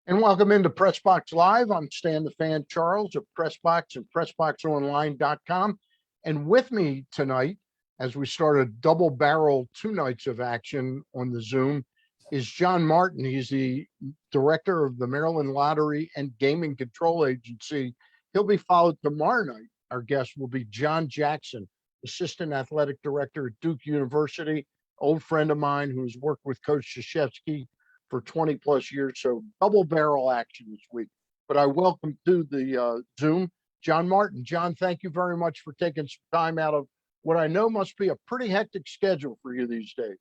And welcome into PressBox Live. I'm Stan the Fan Charles of PressBox and PressBoxOnline.com. And with me tonight, as we start a double barrel 2 nights of action on the Zoom, is John Martin. He's the director of the Maryland Lottery and Gaming Control Agency. He'll be followed tomorrow night. Our guest will be John Jackson, assistant athletic director at Duke University, old friend of mine who's worked with Coach Krzyzewski for 20 plus years. So double barrel action this week. But I welcome to the Zoom, John Martin. John, thank you very much for taking some time out of what I know must be a pretty hectic schedule for you these days.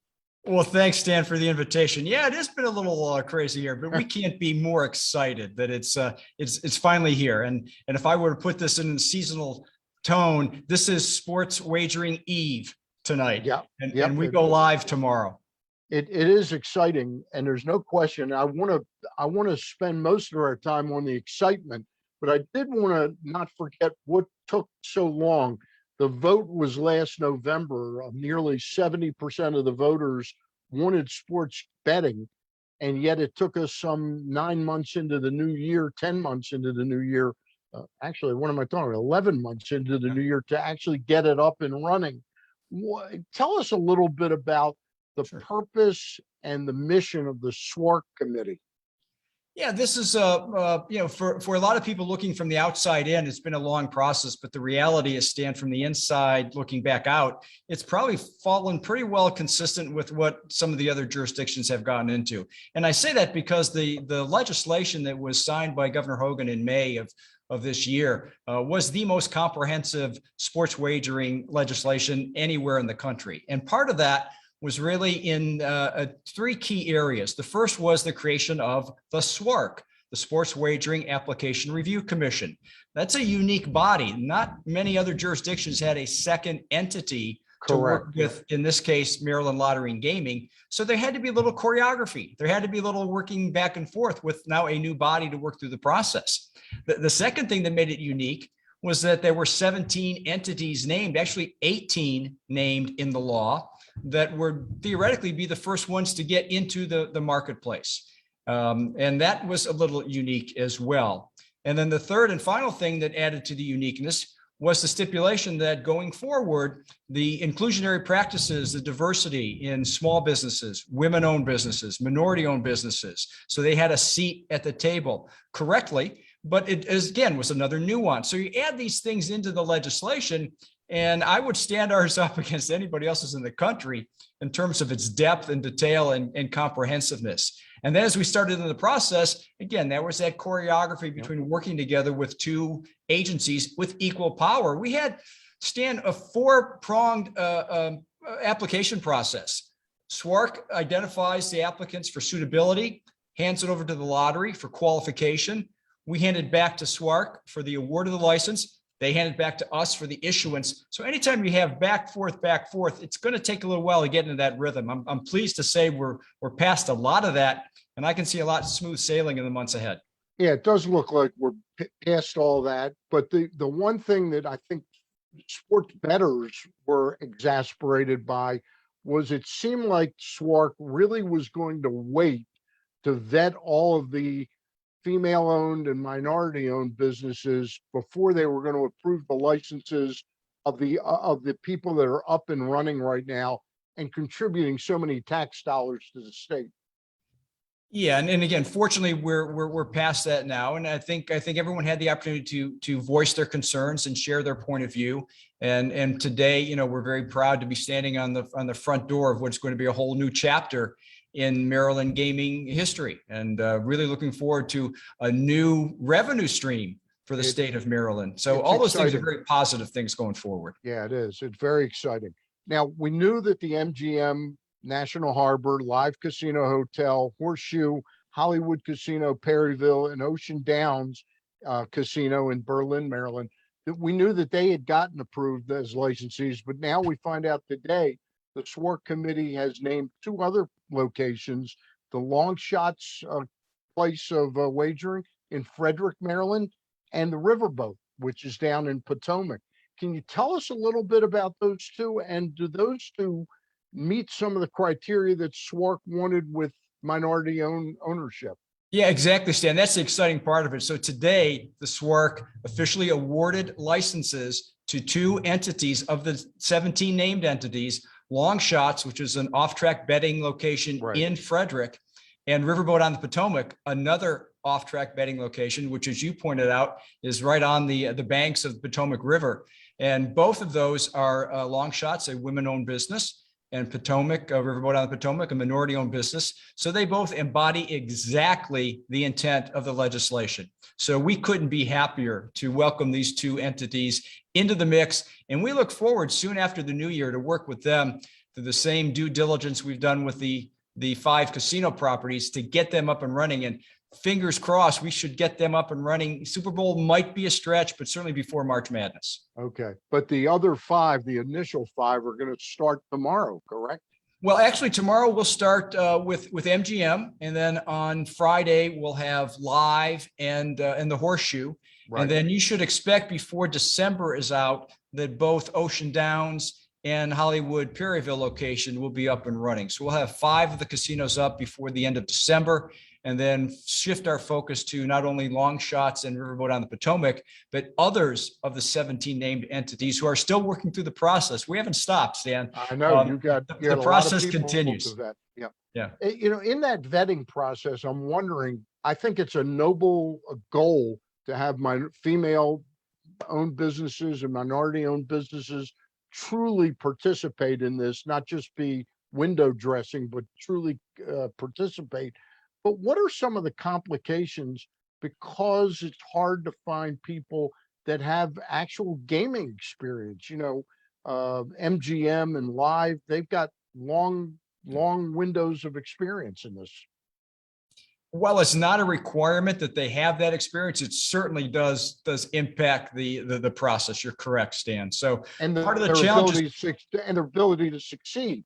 Well, thanks, Stan, for the invitation. Yeah, it has been a little crazy here, but we can't be more excited that it's finally here. And if I were to put this in a seasonal tone, this is Sports Wagering Eve tonight. Yeah, and we go live tomorrow. It is exciting, and there's no question. I want to spend most of our time on the excitement, but I did want to not forget what took so long. The vote was last November. Nearly 70% of the voters wanted sports betting, and yet it took us some 9 months into the new year, 10 months into the new year. Actually, what am I talking about? 11 months into the new year to actually get it up and running. Tell us a little bit about the purpose and the mission of the SWARC committee. Yeah, this is for a lot of people looking from the outside in, it's been a long process, but the reality is, Stan, from the inside looking back out, it's probably fallen pretty well consistent with what some of the other jurisdictions have gotten into. And I say that because the legislation that was signed by Governor Hogan in May of this year was the most comprehensive sports wagering legislation anywhere in the country. And part of that was really in 3 key areas. The first was the creation of the SWARC, the Sports Wagering Application Review Commission. That's a unique body. Not many other jurisdictions had a second entity to work with, in this case, Maryland Lottery and Gaming. So there had to be a little choreography. There had to be a little working back and forth with now a new body to work through the process. The second thing that made it unique was that there were 17 entities named, actually 18 named in the law, that would theoretically be the first ones to get into the marketplace. And that was a little unique as well. And then the third and final thing that added to the uniqueness was the stipulation that going forward, the inclusionary practices, the diversity in small businesses, women-owned businesses, minority-owned businesses, so they had a seat at the table correctly, but it again was another nuance. So you add these things into the legislation, and I would stand ours up against anybody else's in the country in terms of its depth and detail and comprehensiveness. And then as we started in the process, again, there was that choreography between working together with 2 agencies with equal power. We had, Stan, a 4-pronged application process. SWARC identifies the applicants for suitability, hands it over to the lottery for qualification. We hand it back to SWARC for the award of the license. They hand it back to us for the issuance. So anytime you have back, forth, it's going to take a little while to get into that rhythm. I'm pleased to say we're past a lot of that, and I can see a lot of smooth sailing in the months ahead. Yeah, it does look like we're past all that. But the one thing that I think sports bettors were exasperated by was it seemed like SWARC really was going to wait to vet all of the female-owned and minority-owned businesses before they were going to approve the licenses of the people that are up and running right now and contributing so many tax dollars to the state. Yeah, and again, fortunately, we're past that now, and I think everyone had the opportunity to voice their concerns and share their point of view. And today, we're very proud to be standing on the front door of what's going to be a whole new chapter in Maryland gaming history, and really looking forward to a new revenue stream for the state of Maryland. So all those things are very positive things going forward. Yeah, it is. It's very exciting. Now, we knew that the MGM, National Harbor, Live Casino Hotel, Horseshoe, Hollywood Casino, Perryville, and Ocean Downs Casino in Berlin, Maryland, that we knew that they had gotten approved as licensees, but now we find out today the SWARC committee has named 2 other locations, the Long Shots place of wagering in Frederick, Maryland, and the Riverboat, which is down in Potomac. Can you tell us a little bit about those 2? And do those 2 meet some of the criteria that SWARC wanted with minority ownership? Yeah, exactly, Stan. That's the exciting part of it. So today, the SWARC officially awarded licenses to two entities of the 17 named entities, Long Shots, which is an off-track betting location Right. in Frederick, and Riverboat on the Potomac, another off-track betting location, which, as you pointed out, is right on the banks of the Potomac River. And both of those are Long Shots, a women-owned business, and Potomac, Riverboat on the Potomac, a minority-owned business. So they both embody exactly the intent of the legislation. So we couldn't be happier to welcome these two entities into the mix. And we look forward soon after the new year to work with them through the same due diligence we've done with the 5 casino properties to get them up and running. And fingers crossed, we should get them up and running. Super Bowl might be a stretch, but certainly before March Madness. Okay, but the other 5, the initial 5 are going to start tomorrow, correct? Well, actually, tomorrow we'll start with MGM, and then on Friday we'll have Live and the Horseshoe, Right. and then you should expect before December is out that both Ocean Downs and Hollywood Perryville location will be up and running. So we'll have 5 of the casinos up before the end of December, and then shift our focus to not only Long Shots and Riverboat on the Potomac, but others of the 17 named entities who are still working through the process. We haven't stopped, Stan. I know you got the a lot of process people continues. into that. Yeah. Yeah. You know, in that vetting process, I'm wondering, I think it's a noble goal to have my female owned businesses and minority owned businesses truly participate in this, not just be window dressing, but truly participate. But what are some of the complications, because it's hard to find people that have actual gaming experience? You know, MGM and Live, they've got long windows of experience in this. While it's not a requirement that they have that experience, it certainly does impact the process. You're correct, Stan. So And part of the their challenge and their ability to succeed.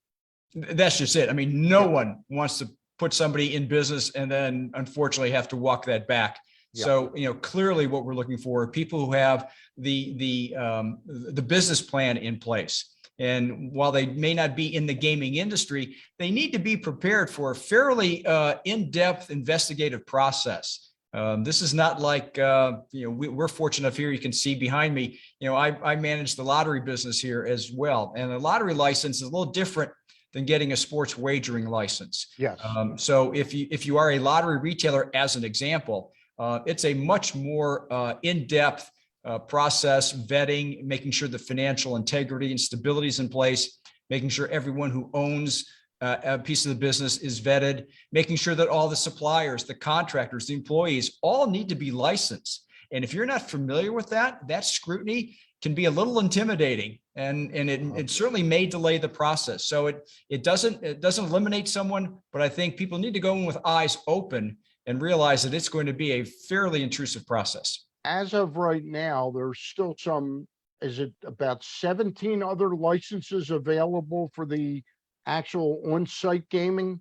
that's just it. I mean, no one wants to put somebody in business and then unfortunately have to walk that back. Yeah. So, you know, clearly what we're looking for are people who have the business plan in place. And while they may not be in the gaming industry, they need to be prepared for a fairly in-depth investigative process. This is not like, you know, we're fortunate enough here. You can see behind me, you know, I manage the lottery business here as well. And the lottery license is a little different than getting a sports wagering license. Yes. So if you are a lottery retailer, as an example, it's a much more in-depth process, vetting, making sure the financial integrity and stability is in place, making sure everyone who owns a piece of the business is vetted, making sure that all the suppliers, the contractors, the employees all need to be licensed. And if you're not familiar with that, that scrutiny can be a little intimidating, and it certainly may delay the process. So it doesn't eliminate someone, but I think people need to go in with eyes open and realize that it's going to be a fairly intrusive process. As of right now, there's still some, is it about 17 other licenses available for the actual on-site gaming?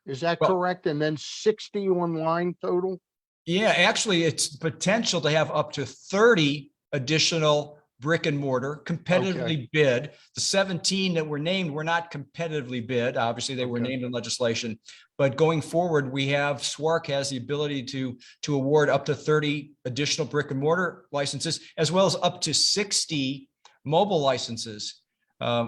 Is that Well, correct? And then 60 online total? Yeah, actually, it's potential to have up to 30 additional brick and mortar competitively bid. The 17 that were named were not competitively bid. Obviously, they were named in legislation. But going forward, we have SWARC has the ability to award up to 30 additional brick and mortar licenses, as well as up to 60 mobile licenses,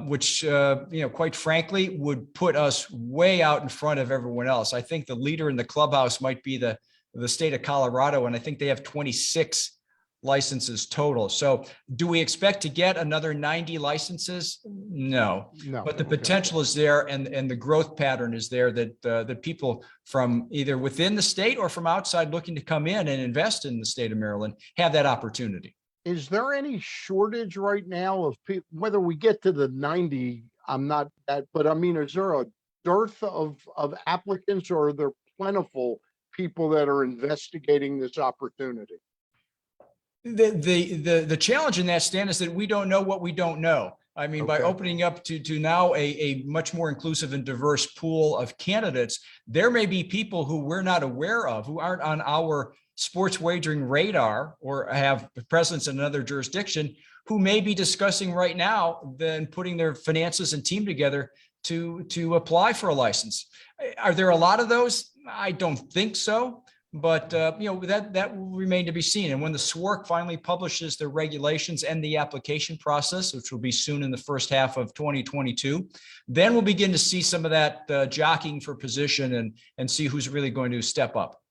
which, you know, quite frankly, would put us way out in front of everyone else. I think the leader in the clubhouse might be the state of Colorado, and I think they have 26 licenses total. So do we expect to get another 90 licenses? No, but the potential is there, and the growth pattern is there that people from either within the state or from outside looking to come in and invest in the state of Maryland have that opportunity. Is there any shortage right now of people, whether we get to the 90, I'm not that, but I mean, is there a dearth of applicants, or are there plentiful people that are investigating this opportunity? The challenge in that, Stan, is that we don't know what we don't know. I mean, by opening up to now a much more inclusive and diverse pool of candidates, there may be people who we're not aware of, who aren't on our sports wagering radar or have presence in another jurisdiction, who may be discussing right now then putting their finances and team together to apply for a license. Are there a lot of those? I don't think so. but that will remain to be seen. And when the SWORC finally publishes their regulations and the application process, which will be soon in the first half of 2022, then we'll begin to see some of that jockeying for position and see who's really going to step up.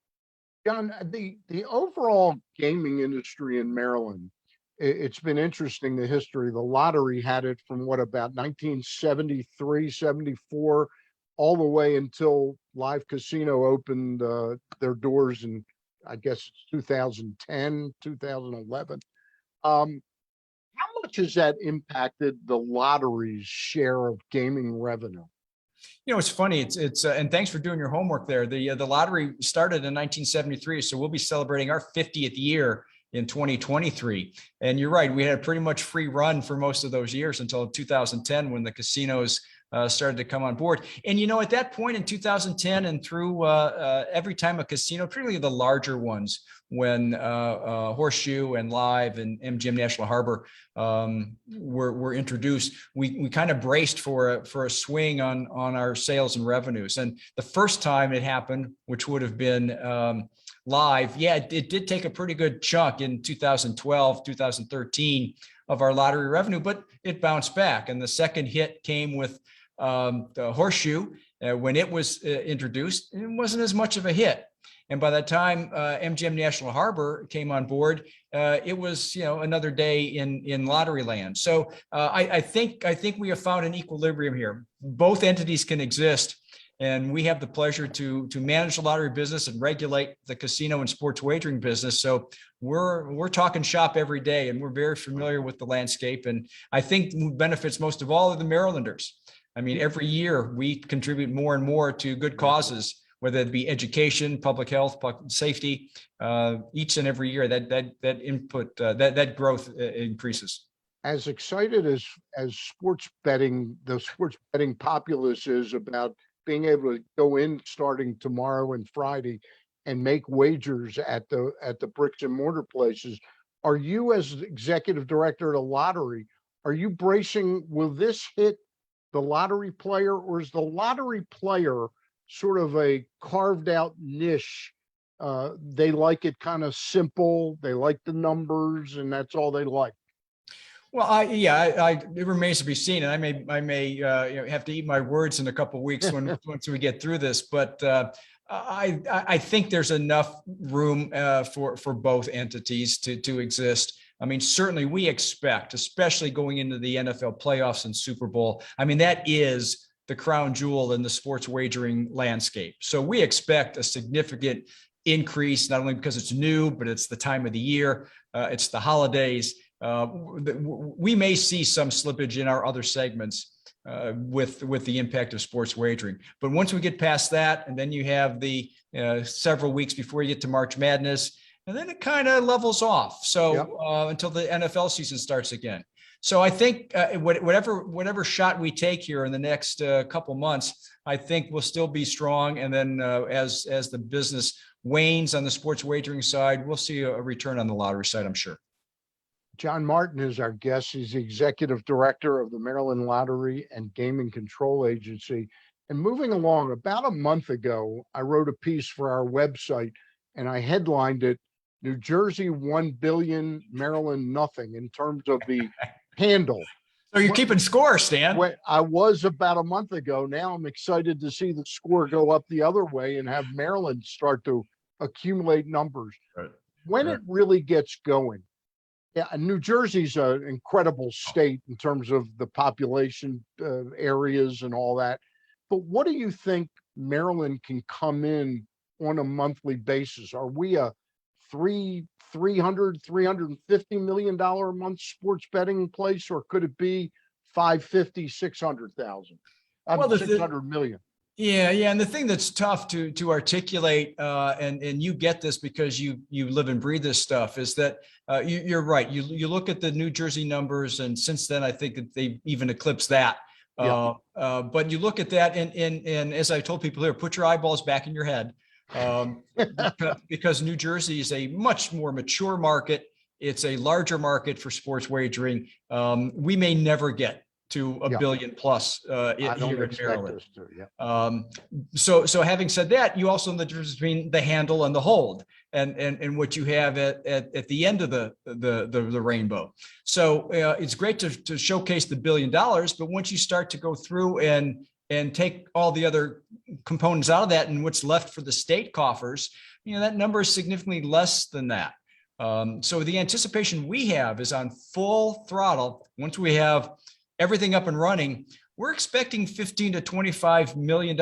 John, the overall gaming industry in Maryland, it's been interesting, the history. The lottery had it from about 1973, 74, all the way until Live Casino opened their doors in, I guess it's 2010, 2011. How much has that impacted the lottery's share of gaming revenue? It's funny. It's and thanks for doing your homework there. The lottery started in 1973, so we'll be celebrating our 50th year in 2023. And you're right, we had a pretty much free run for most of those years until 2010 when the casinos started to come on board. And at that point in 2010 and through every time a casino, particularly the larger ones, when Horseshoe and Live and MGM National Harbor were introduced, we kind of braced for a swing on our sales and revenues. And the first time it happened, which would have been Live, it did take a pretty good chunk in 2012, 2013 of our lottery revenue, but it bounced back. And the second hit came with the Horseshoe. When it was introduced, it wasn't as much of a hit. And by the time MGM National Harbor came on board, it was another day in lottery land. So I think we have found an equilibrium here. Both entities can exist, and we have the pleasure to manage the lottery business and regulate the casino and sports wagering business. So we're talking shop every day, and we're very familiar with the landscape. And I think who benefits most of all are the Marylanders. I mean, every year we contribute more and more to good causes, whether it be education, public health, public safety. Each and every year that input, that growth increases. As excited as sports betting, the sports betting populace is about being able to go in starting tomorrow and Friday and make wagers at the bricks and mortar places, are you, as executive director of the lottery, are you bracing, will this hit the lottery player, or is the lottery player sort of a carved out niche? They like it kind of simple, they like the numbers, and that's all they like. Well, it remains to be seen, and I may have to eat my words in a couple of weeks once we get through this. But I think there's enough room for both entities to exist. I mean, certainly we expect, especially going into the NFL playoffs and Super Bowl. I mean, that is the crown jewel in the sports wagering landscape. So we expect a significant increase, not only because it's new, but it's the time of the year, it's the holidays. We may see some slippage in our other segments with the impact of sports wagering. But once we get past that, and then you have the several weeks before you get to March Madness, and then it kind of levels off. So Yep. Until the NFL season starts again. So I think whatever shot we take here in the next couple months, I think we'll still be strong. And then as the business wanes on the sports wagering side, we'll see a return on the lottery side, I'm sure. John Martin is our guest. He's the executive director of the Maryland Lottery and Gaming Control Agency. And moving along, about a month ago, I wrote a piece for our website, and I headlined it, New Jersey 1 billion, Maryland nothing, in terms of the handle. So you're keeping score, Stan. I was about a month ago. Now I'm excited to see the score go up the other way and have Maryland start to accumulate numbers. Right. When it really gets going, New Jersey's an incredible state in terms of the population areas and all that. But what do you think Maryland can come in on a monthly basis? Are we a $350 million a month sports betting place, or could it be 550, 600,000? Well, 600 million. Yeah. And the thing that's tough to articulate, and you get this because you live and breathe this stuff, is that you're right. You look at the New Jersey numbers, and since then I think that they even eclipsed that. Yeah. But you look at that, and as I told people here, put your eyeballs back in your head, because New Jersey is a much more mature market. It's a larger market for sports wagering. We may never get to a Yeah. billion plus I here don't in expect Maryland. us to, yeah. So having said that, you also know the difference between the handle and the hold, and what you have at the end of the rainbow. So it's great to showcase the $1 billion, but once you start to go through and take all the other components out of that, and what's left for the state coffers, that number is significantly less than that. So the anticipation we have is on full throttle. Once we have everything up and running, we're expecting $15 to $25 million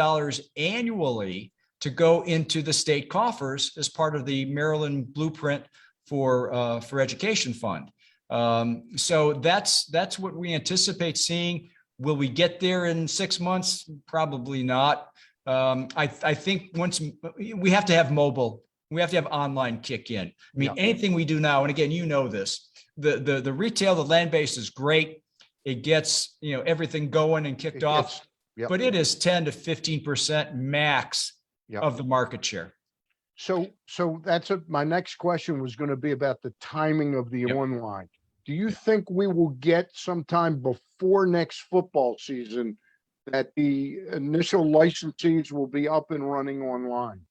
annually to go into the state coffers as part of the Maryland Blueprint for Education Fund. So that's what we anticipate seeing. Will we get there in 6 months? Probably not. I think once we have to have mobile, we have to have online kick in. I mean, anything we do now, and again, this, the retail, the land base is great. It gets, everything going and kicked off, but it is 10 to 15% max of the market share. So that's my next question was going to be about the timing of the online. Do you think we will get sometime before next football season that the initial licensees will be up and running online?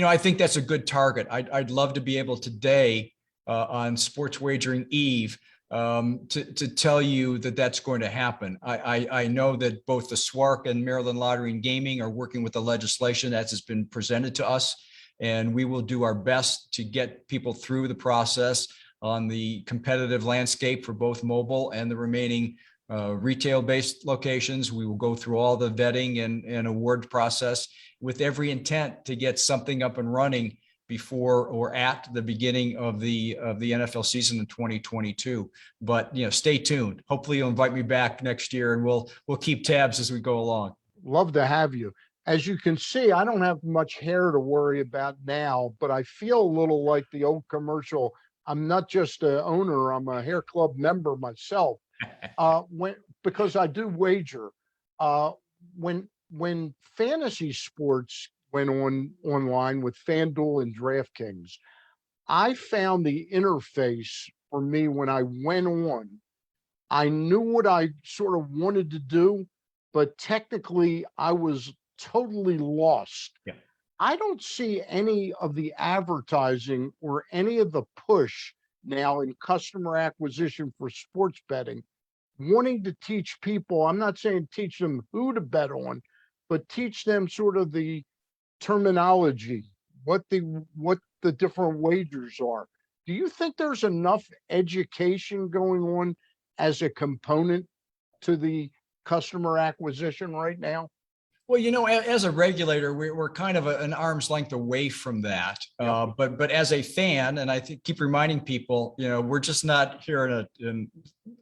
I think that's a good target. I'd love to be able today on Sports Wagering Eve to tell you that that's going to happen. I know that both the SWARC and Maryland Lottery and Gaming are working with the legislation as it's been presented to us, and we will do our best to get people through the process on the competitive landscape for both mobile and the remaining retail-based locations. We will go through all the vetting and award process with every intent to get something up and running before or at the beginning of the NFL season in 2022. But stay tuned. Hopefully you'll invite me back next year, and we'll keep tabs as we go along. Love to have you. As you can see, I don't have much hair to worry about now, but I feel a little like the old commercial. I'm not just an owner, I'm a hair club member myself. Because I do wager. When fantasy sports went online with FanDuel and DraftKings, I found the interface for me when I went on. I knew what I sort of wanted to do, but technically I was totally lost. Yeah. I don't see any of the advertising or any of the push now in customer acquisition for sports betting, wanting to teach people. I'm not saying teach them who to bet on, but teach them sort of the terminology, what the different wagers are. Do you think there's enough education going on as a component to the customer acquisition right now? Well, as a regulator, we're kind of an arm's length away from that. But as a fan, and I think keep reminding people, we're just not here and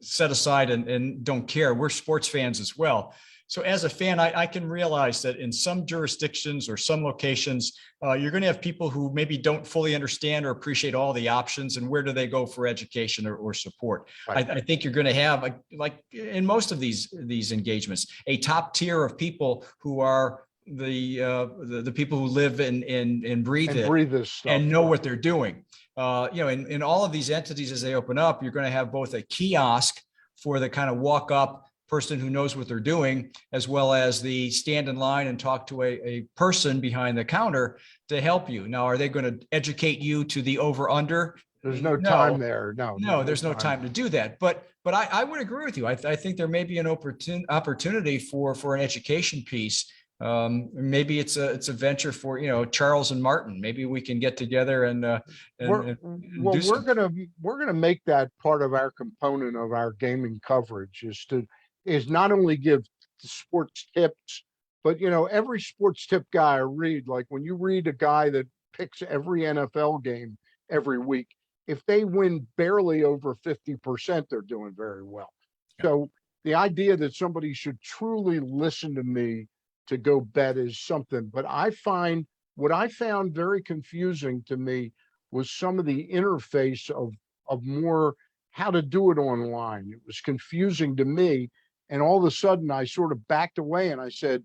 set aside and don't care. We're sports fans as well. So as a fan, I can realize that in some jurisdictions or some locations, you're going to have people who maybe don't fully understand or appreciate all the options and where do they go for education or support. Right. I think you're going to have, like in most of these engagements, a top tier of people who are the people who live and breathe this stuff and know what they're doing. In all of these entities as they open up, you're going to have both a kiosk for the kind of walk up person who knows what they're doing, as well as the stand in line and talk to a person behind the counter to help you. Now, are they going to educate you to the over under? There's no time there. No, there's no time to do that. But I would agree with you. I think there may be an opportunity for an education piece. Maybe it's a venture for Charles and Martin. Maybe we can get together and we're gonna make that part of our component of our gaming coverage is not only give sports tips, but every sports tip guy I read, like when you read a guy that picks every NFL game every week, if they win barely over 50%, they're doing very well. Yeah. So the idea that somebody should truly listen to me to go bet is something, but what I found very confusing to me was some of the interface of more how to do it online. It was confusing to me. And all of a sudden I sort of backed away and I said,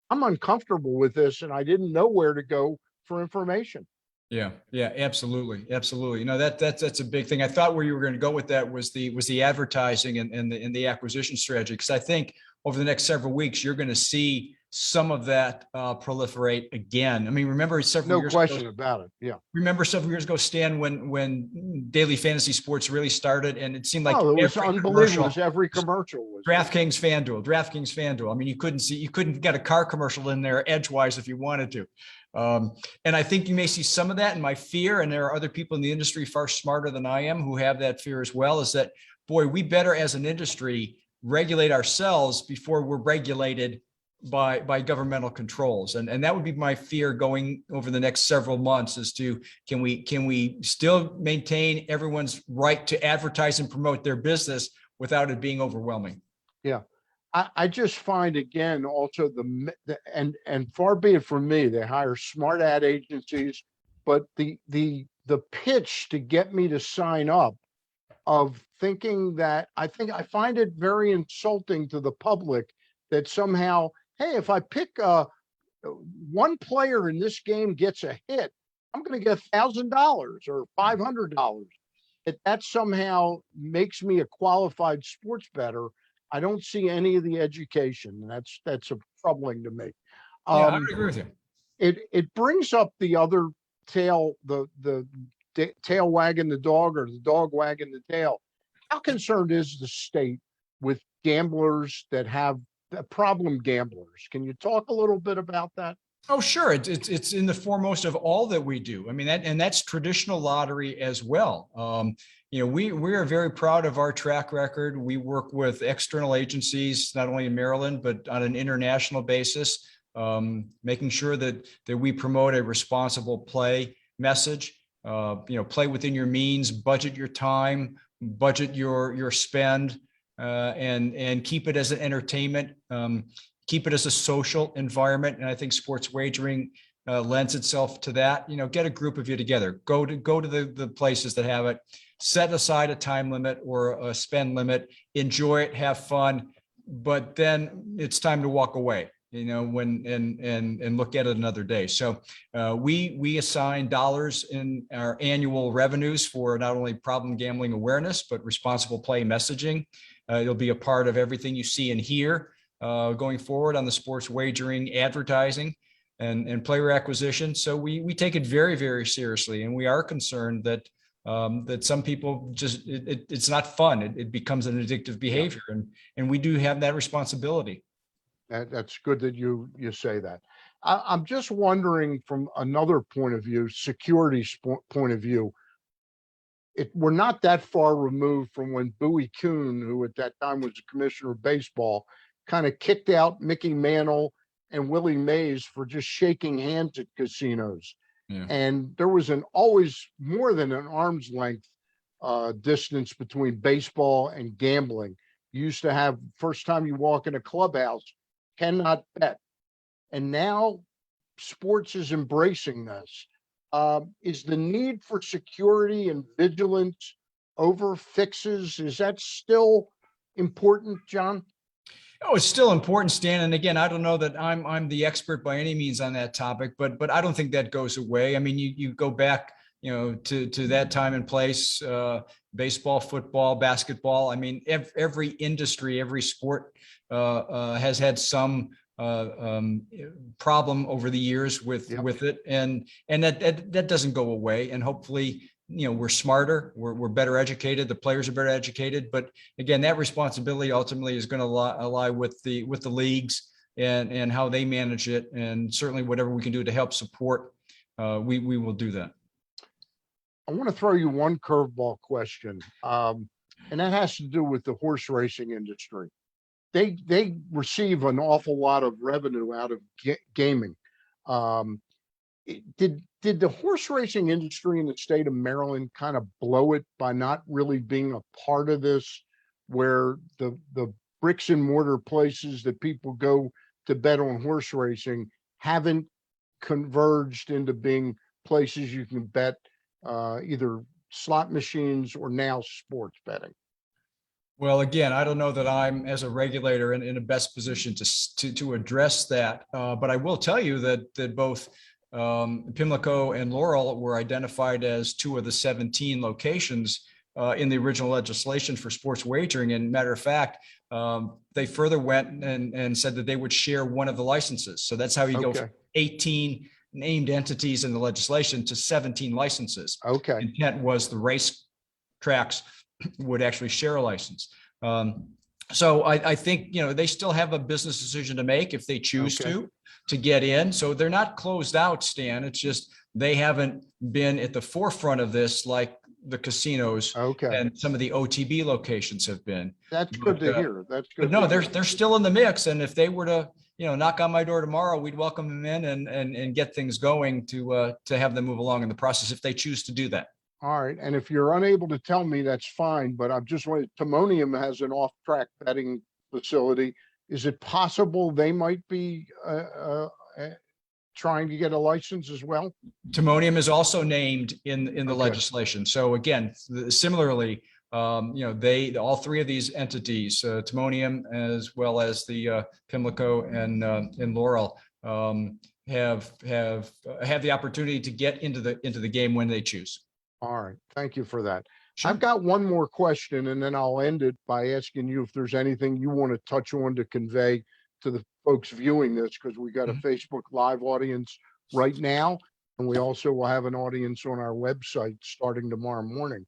I'm uncomfortable with this. And I didn't know where to go for information. Yeah, yeah, absolutely, absolutely. That's a big thing. I thought where you were going to go with that was the advertising and the acquisition strategy, because I think over the next several weeks you're going to see some of that proliferate again. I mean, No question about it. Yeah. remember several years ago, Stan, when daily fantasy sports really started, and it seemed like Oh, it was every unbelievable. It commercial. was every commercial was. DraftKings FanDuel. I mean, you couldn't get a car commercial in there edgewise if you wanted to. And I think you may see some of that. And my fear, and there are other people in the industry far smarter than I am who have that fear as well, is that, boy, we better as an industry regulate ourselves before we're regulated by governmental controls. And that would be my fear going over the next several months, as to can we still maintain everyone's right to advertise and promote their business without it being overwhelming. Yeah. I just find, again, also and far be it from me, they hire smart ad agencies, but the pitch to get me to sign up, of thinking that, I find it very insulting to the public that somehow, hey, if I pick one player in this game gets a hit, I'm going to get $1,000 or $500. That somehow makes me a qualified sports bettor. I don't see any of the education. And that's troubling to me. Yeah, I would agree with you. It brings up the other tail, the tail wagging the dog, or the dog wagging the tail. How concerned is the state with gamblers that have problem gamblers? Can you talk a little bit about that? Oh, sure. It's in the foremost of all that we do. I mean, that's traditional lottery as well. We are very proud of our track record. We work with external agencies, not only in Maryland, but on an international basis, making sure that we promote a responsible play message. Play within your means, budget your time, budget your spend, and keep it as an entertainment. Keep it as a social environment. And I think sports wagering lends itself to that. Get a group of you together, go to the places that have it, set aside a time limit or a spend limit, enjoy it, have fun, but then it's time to walk away, and look at it another day. So we assign dollars in our annual revenues for not only problem gambling awareness, but responsible play messaging. It'll be a part of everything you see and hear going forward on the sports wagering advertising and player acquisition. So we take it very, very seriously, and we are concerned that some people just it's not fun. It becomes an addictive behavior, and we do have that responsibility. That's good that you say that. I'm just wondering, from another point of view, security point of view, we're not that far removed from when Bowie Kuhn, who at that time was the commissioner of baseball, kind of kicked out Mickey Mantle and Willie Mays for just shaking hands at casinos. Yeah. And there was always more than an arm's length distance between baseball and gambling. You used to have, first time you walk in a clubhouse, cannot bet. And now sports is embracing this. Is the need for security and vigilance over fixes, is that still important, John? Oh, it's still important, Stan. And again, I don't know that I'm the expert by any means on that topic, but I don't think that goes away. I mean, you go back, to that time and place, baseball, football, basketball. I mean, every industry, every sport has had some problem over the years with it, and that doesn't go away. And hopefully, we're smarter, we're better educated, the players are better educated. But again, that responsibility ultimately is going to lie with the leagues and how they manage it. And certainly whatever we can do to help support, we will do that. I want to throw you one curveball question, and that has to do with the horse racing industry. They receive an awful lot of revenue out of gaming. Did the horse racing industry in the state of Maryland kind of blow it by not really being a part of this, where the bricks and mortar places that people go to bet on horse racing haven't converged into being places you can bet either slot machines or now sports betting? Well, again, I don't know that I'm, as a regulator, in the best position to address that. But I will tell you that both Pimlico and Laurel were identified as two of the 17 locations in the original legislation for sports wagering. And matter of fact, they further went and said that they would share one of the licenses. So that's how you go from 18 named entities in the legislation to 17 licenses. Okay. Intent was the race tracks would actually share a license. So I think, they still have a business decision to make if they choose to get in. So they're not closed out, Stan. It's just they haven't been at the forefront of this like the casinos and some of the OTB locations have been. That's good to hear. That's good. But no, they're still in the mix. And if they were to, knock on my door tomorrow, we'd welcome them in and get things going to have them move along in the process if they choose to do that. All right. And if you're unable to tell me, that's fine. But I'm just wondering, Timonium has an off-track betting facility. Is it possible they might be trying to get a license as well? Timonium is also named in the legislation. So again, similarly, all three of these entities, Timonium as well as the Pimlico and Laurel, have the opportunity to get into the game when they choose. All right. Thank you for that. Sure. I've got one more question, and then I'll end it by asking you if there's anything you want to touch on to convey to the folks viewing this, because we got a Facebook Live audience right now, and we also will have an audience on our website starting tomorrow morning.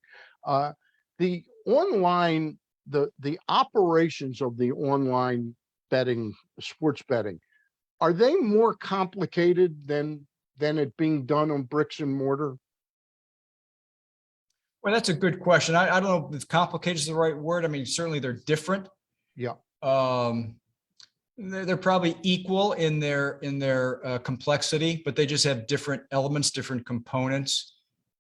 The online, the operations of the online betting, sports betting, are they more complicated than it being done on bricks and mortar? Well, that's a good question. I don't know if complicated is the right word. I mean, certainly they're different. Yeah. They're probably equal in their complexity, but they just have different elements, different components.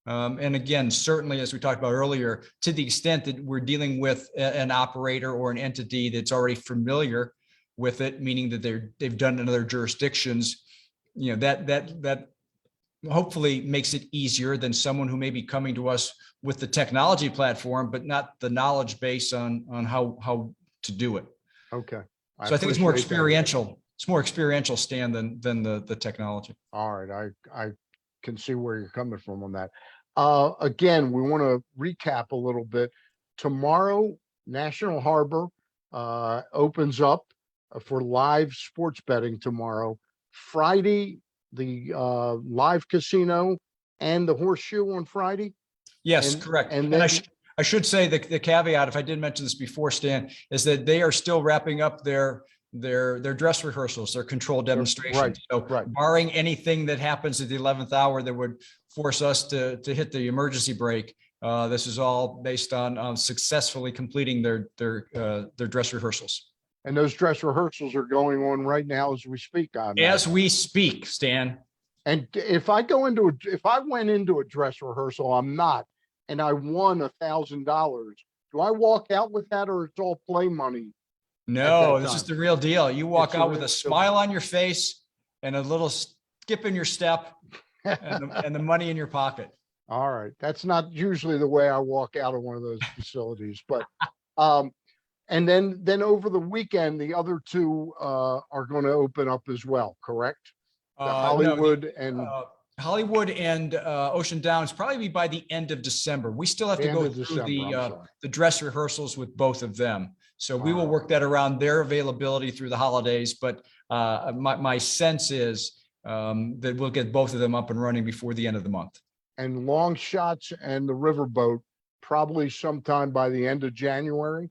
And again, certainly, as we talked about earlier, to the extent that we're dealing with an operator or an entity that's already familiar with it, meaning that they've done it in other jurisdictions, that hopefully makes it easier than someone who may be coming to us with the technology platform, but not the knowledge base on how to do it. Okay. So I think it's more experiential. It's more experiential, Stan, than the technology. All right. I can see where you're coming from on that. Again, we want to recap a little bit. Tomorrow, National Harbor opens up for live sports betting tomorrow. Friday, the live casino and the Horseshoe on Friday. Yes, correct. And then I should say the caveat, if I did mention this before, Stan, is that they are still wrapping up their dress rehearsals, their controlled demonstrations. Barring anything that happens at the 11th hour that would force us to hit the emergency brake, this is all based on successfully completing their dress rehearsals. And those dress rehearsals are going on right now as we speak. As we speak, Stan. And if I went into a dress rehearsal, I'm not, and I won $1,000, do I walk out with that, or it's all play money? No, this is the real deal. You walk out with a smile on your face and a little skip in your step and the money in your pocket. All right. That's not usually the way I walk out of one of those facilities, but and then over the weekend, the other two are going to open up as well, correct? Hollywood and Ocean Downs probably be by the end of December. We still have to go through the dress rehearsals with both of them. So we will work that around their availability through the holidays. But my sense is that we'll get both of them up and running before the end of the month. And Long Shots and the Riverboat probably sometime by the end of January.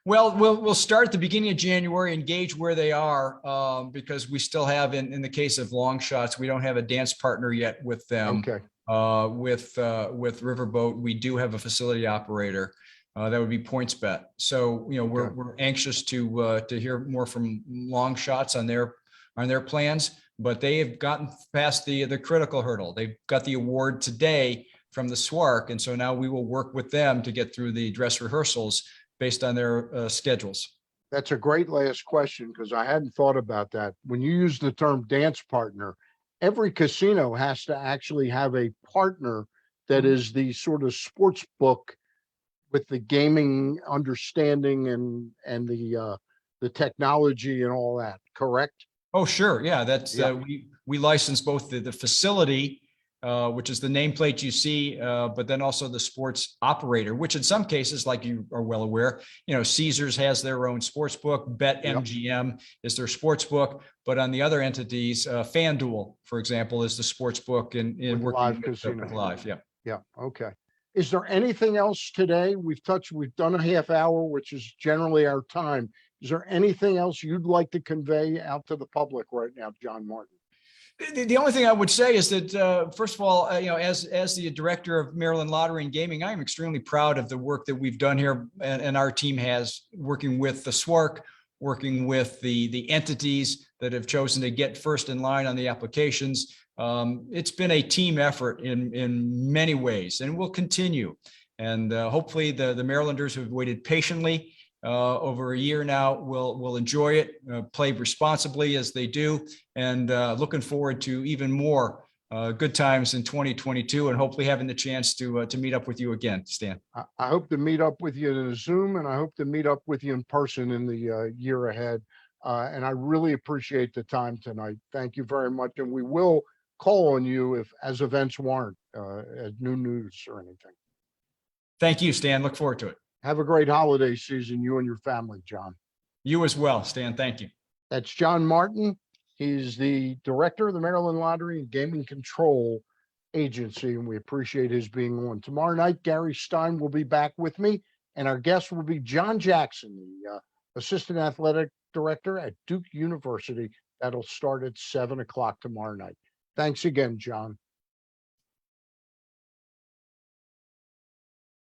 Well, we'll start at the beginning of January and gauge where they are because we still have, in the case of Long Shots, we don't have a dance partner yet with them. Okay. With Riverboat, we do have a facility operator. That would be PointsBet. So we're anxious to hear more from Long Shots on their plans, but they have gotten past the critical hurdle. They've got the award today from the SWARC, and so now we will work with them to get through the dress rehearsals based on their schedules. That's a great last question, because I hadn't thought about that. When you use the term dance partner, every casino has to actually have a partner that is the sort of sports book with the gaming understanding and the technology and all that, correct? Oh, sure. Yeah, that's Yeah. we license both the facility, which is the nameplate you see, but then also the sports operator, which in some cases, like you are well aware, Caesars has their own sports book. BetMGM is their sports book, but on the other entities, FanDuel, for example, is the sports book in With working live with, casino. with live. Yeah. Yeah, okay. Is there anything else today? We've done a half hour, which is generally our time. Is there anything else you'd like to convey out to the public right now, John Martin? The only thing I would say is that, first of all, as the director of Maryland Lottery and Gaming, I am extremely proud of the work that we've done here, and our team has, working with the SWARC, working with the entities that have chosen to get first in line on the applications. It's been a team effort in many ways, and will continue. And hopefully, the Marylanders who have waited patiently over a year now will enjoy it, play responsibly as they do, and looking forward to even more good times in 2022, and hopefully having the chance to meet up with you again, Stan. I hope to meet up with you in a Zoom, and I hope to meet up with you in person in the year ahead. And I really appreciate the time tonight. Thank you very much. And we will call on you if as events warrant, as new news or anything. Thank you, Stan. Look forward to it. Have a great holiday season, you and your family, John. You as well, Stan. Thank you. That's John Martin. He's the director of the Maryland Lottery and Gaming Control Agency, and we appreciate his being on. Tomorrow night, Gary Stein will be back with me, and our guest will be John Jackson, the assistant athletic director at Duke University. That'll start at 7 o'clock tomorrow night. Thanks again, John.